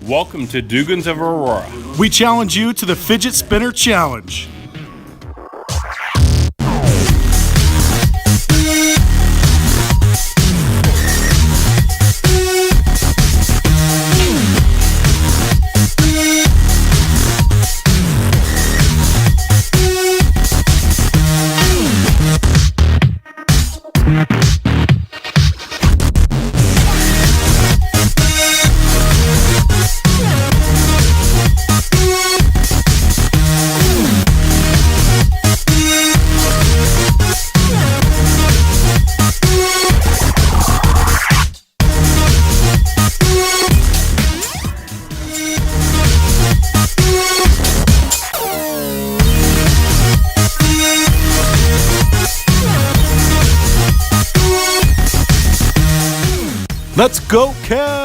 Welcome to Dugan's of Aurora. We challenge you to the Fidget Spinner Challenge. Let's go, Kev!